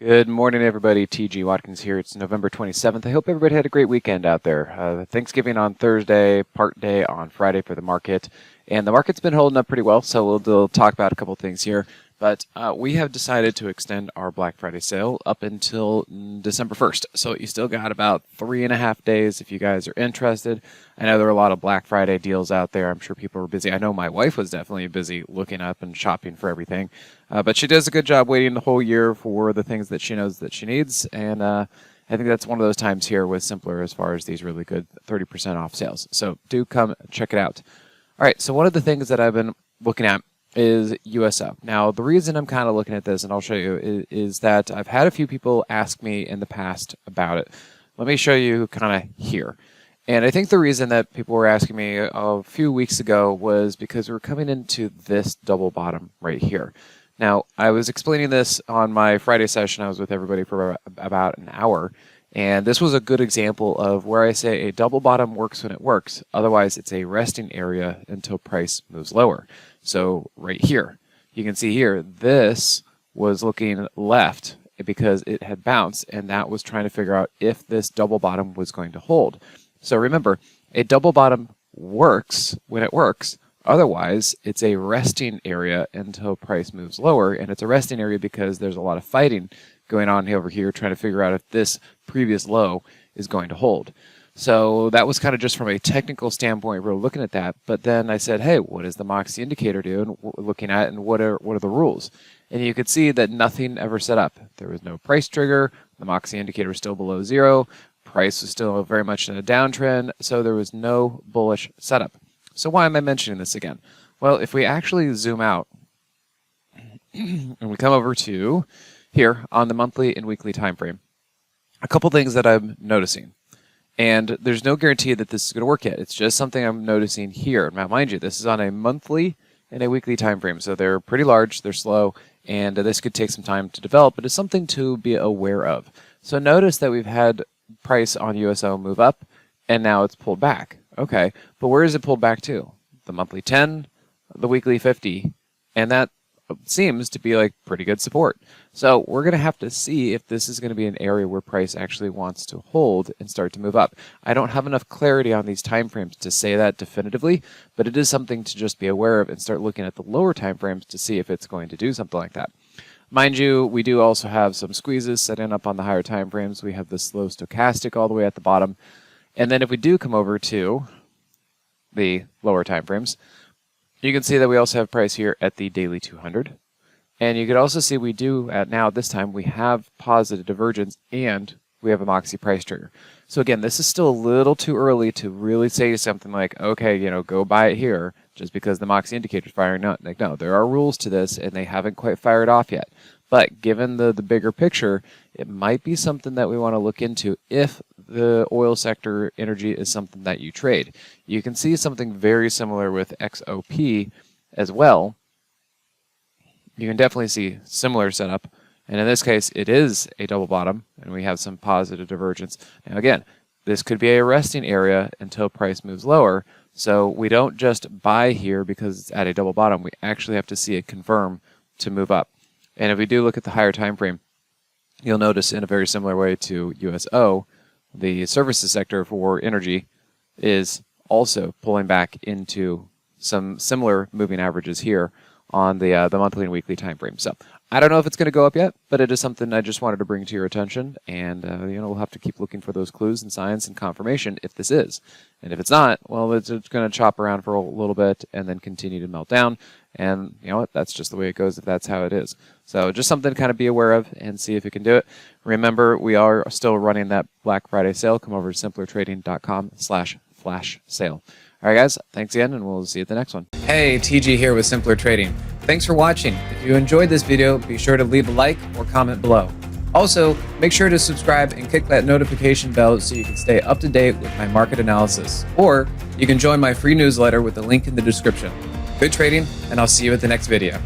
Good morning, everybody. TG Watkins here. It's November 27th. I hope everybody had a great weekend out there. Thanksgiving on Thursday, part day on Friday for the market. And the market's been holding up pretty well, so we'll talk about a couple things here. But we have decided to extend our Black Friday sale up until December 1st. So you still got about 3.5 days if you guys are interested. I know there are a lot of Black Friday deals out there. I'm sure people were busy. I know my wife was definitely busy looking up and shopping for everything. But she does a good job waiting the whole year for the things that she knows that she needs. And I think that's one of those times here with Simpler as far as these really good 30% off sales. So do come check it out. All right, so one of the things that I've been looking at is USO. Now, the reason I'm kind of looking at this, and I'll show you, is that I've had a few people ask me in the past about it. Let me show you kind of here. And I think the reason that people were asking me a few weeks ago was because we were coming into this double bottom right here. Now, I was explaining this on my Friday session. I was with everybody for about an hour. And this was a good example of where I say a double bottom works when it works. Otherwise, it's a resting area until price moves lower. So right here, you can see here, this was looking left because it had bounced, and that was trying to figure out if this double bottom was going to hold. So remember, a double bottom works when it works. Otherwise, it's a resting area until price moves lower, and it's a resting area because there's a lot of fighting going on over here trying to figure out if this previous low is going to hold. So that was kind of just from a technical standpoint, we were looking at that. But then I said, hey, what does the Moxie indicator do? And we're looking at, and what are the rules? And you could see that nothing ever set up. There was no price trigger. The Moxie indicator was still below zero. Price was still very much in a downtrend. So there was no bullish setup. So why am I mentioning this again? Well, if we actually zoom out and we come over to here on the monthly and weekly time frame, a couple things that I'm noticing. And there's no guarantee that this is going to work yet. It's just something I'm noticing here. Now, mind you, this is on a monthly and a weekly time frame. So they're pretty large, they're slow, and this could take some time to develop, but it's something to be aware of. So notice that we've had price on USO move up, and now it's pulled back. Okay, but where is it pulled back to? The monthly 10, the weekly 50, and that seems to be like pretty good support. So we're going to have to see if this is going to be an area where price actually wants to hold and start to move up. I don't have enough clarity on these time frames to say that definitively, but it is something to just be aware of and start looking at the lower time frames to see if it's going to do something like that. Mind you, we do also have some squeezes setting up on the higher time frames. We have the slow stochastic all the way at the bottom. And then if we do come over to the lower time frames, you can see that we also have price here at the daily 200. And you can also see we do, now at this time, we have positive divergence and we have a Moxie price trigger. So again, this is still a little too early to really say something like, okay, go buy it here just because the Moxie indicator is firing up. Like, no, there are rules to this and they haven't quite fired off yet. But given the bigger picture, it might be something that we want to look into if the oil sector energy is something that you trade. You can see something very similar with XOP as well. You can definitely see similar setup. And in this case, it is a double bottom, and we have some positive divergence. Now again, this could be a resting area until price moves lower. So we don't just buy here because it's at a double bottom. We actually have to see it confirm to move up. And if we do look at the higher time frame, you'll notice in a very similar way to USO, the services sector for energy is also pulling back into some similar moving averages here on the monthly and weekly time frame. So I don't know if it's going to go up yet, but it is something I just wanted to bring to your attention. And we'll have to keep looking for those clues and signs and confirmation if this is. And if it's not, well, it's going to chop around for a little bit and then continue to melt down. And you know what? That's just the way it goes if that's how it is. So just something to kind of be aware of and see if you can do it. Remember, we are still running that Black Friday sale. Come over to simplertrading.com/flash sale. All right, guys, thanks again, and we'll see you at the next one. Hey, TG here with Simpler Trading. Thanks for watching. If you enjoyed this video, be sure to leave a like or comment below. Also, make sure to subscribe and click that notification bell so you can stay up to date with my market analysis. Or you can join my free newsletter with the link in the description. Good trading, and I'll see you at the next video.